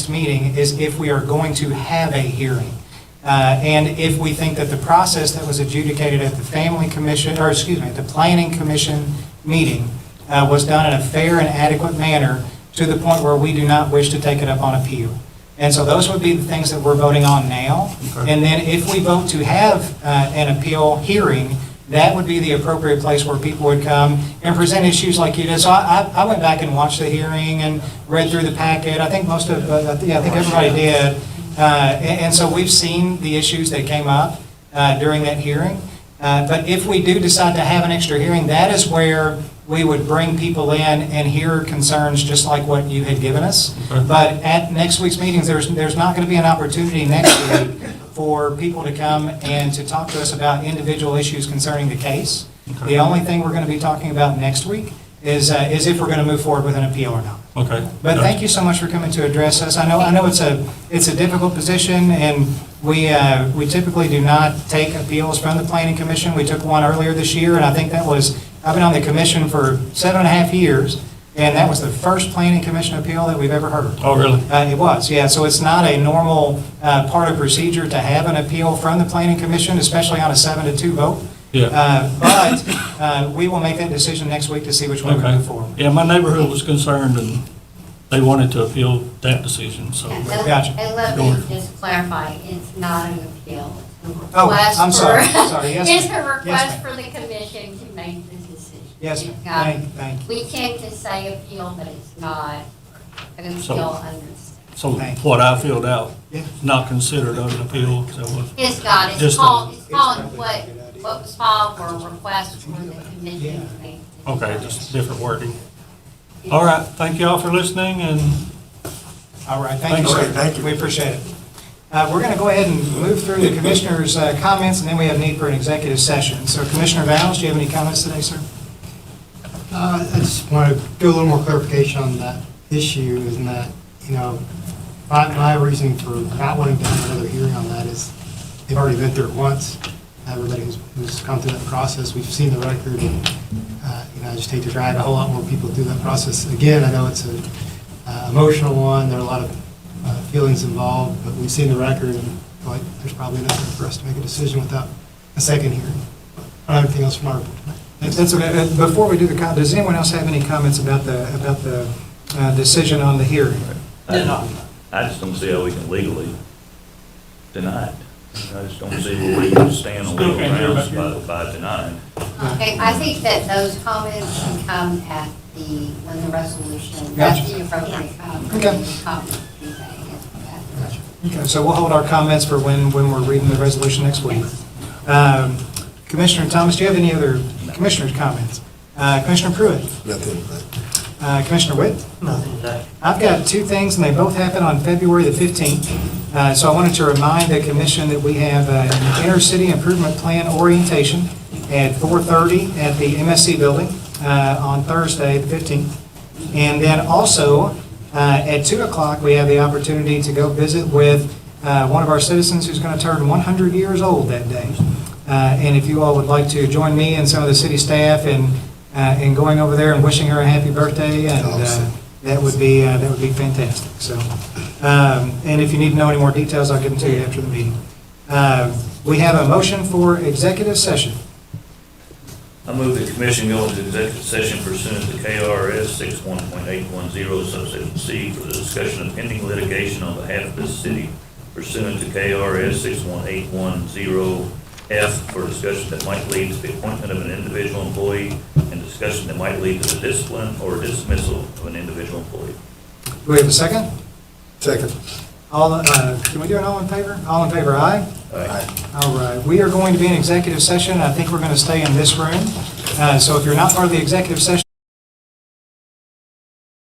next meeting is if we are going to have a hearing. And if we think that the process that was adjudicated at the at the Planning Commission meeting was done in a fair and adequate manner to the point where we do not wish to take it up on appeal. And so those would be the things that we're voting on now. Okay. And then if we vote to have an appeal hearing, that would be the appropriate place where people would come and present issues like you did. So I went back and watched the hearing and read through the packet. I think I think everybody did. And so we've seen the issues that came up during that hearing. But if we do decide to have an extra hearing, that is where we would bring people in and hear concerns just like what you had given us. Okay. But at next week's meetings, there's not going to be an opportunity next week for people to come and to talk to us about individual issues concerning the case. Okay. The only thing we're going to be talking about next week is if we're going to move forward with an appeal or not. Okay. But thank you so much for coming to address us. I know it's a difficult position, and we typically do not take appeals from the Planning Commission. We took one earlier this year, and I think I've been on the commission for 7.5 years, and that was the first Planning Commission appeal that we've ever heard. Oh, really? It was, yeah. So it's not a normal part of procedure to have an appeal from the Planning Commission, especially on a 7-2 vote. Yeah. But we will make that decision next week to see which way we Okay. move forward. Yeah, my neighborhood was concerned and they wanted to appeal that decision, so. Gotcha. And let Go me ahead. just clarify, it's not an appeal. It's a Oh, request I'm sorry. for- Sorry. Yes, It's a ma'am. request Yes, for the commission to make the decision. Yes, It's ma'am. not- Thank you. We tend to say appeal, but it's not an appeal under the state. So Thank you. what I filled out, Yeah. not considered an appeal, so it was. It's not, it's Just a- called, It's what probably was filed were requests for the commission to make. the Okay, decision. just different wording. All right, thank you all for listening, and All right, thank you, Thanks, sir. sir. Thank you. We appreciate it. We're going to go ahead and move through the commissioners' comments, and then we have need for an executive session. So Commissioner Vowles, do you have any comments today, sir? I just want to do a little more clarification on that issue, is that, my reasoning for not wanting to have another hearing on that is they've already been through it once. Everybody who's gone through that process, we've seen the record, and, I just hate to drag a whole lot more people through that process. Again, I know it's an emotional one, there are a lot of feelings involved, but we've seen the record, and I feel like there's probably nothing for us to make a decision without a second hearing. I don't have anything else from our report tonight. That's okay. Before we do the, does anyone else have any comments about the decision on the hearing? I just don't see how we can legally deny it. I just don't see where we can stand on legal grounds by denying. Okay, I think that those comments can come at when the resolution, Gotcha. that's the appropriate time. for Okay. the comments to be made. Okay, so we'll hold our comments for when we're reading the resolution next week. Commissioner Thomas, do you have any other commissioners' comments? Commissioner Pruitt? Nothing. Commissioner Witt? Nothing today. I've got two things, and they both happen on February the 15th. So I wanted to remind the commission that we have an intercity improvement plan orientation at 4:30 at the MSC building on Thursday, the 15th. And then also at 2 o'clock, we have the opportunity to go visit with one of our citizens who's going to turn 100 years old that day. And if you all would like to join me and some of the city staff in going over there and wishing her a happy birthday, and that would be fantastic. So, and if you need to know any more details, I'll give them to you after the meeting. We have a motion for executive session. I move the commission go into executive session pursuant to KRS 61.810 subsection C for the discussion of pending litigation on behalf of the city pursuant to KRS 61810 F for discussion that might lead to the appointment of an individual employee and discussion that might lead to the discipline or dismissal of an individual employee. Do we have a second? Second. Can we do an all in favor? All in favor, aye? Aye. All right. We are going to be in executive session. I think we're going to stay in this room. So if you're not part of the executive session,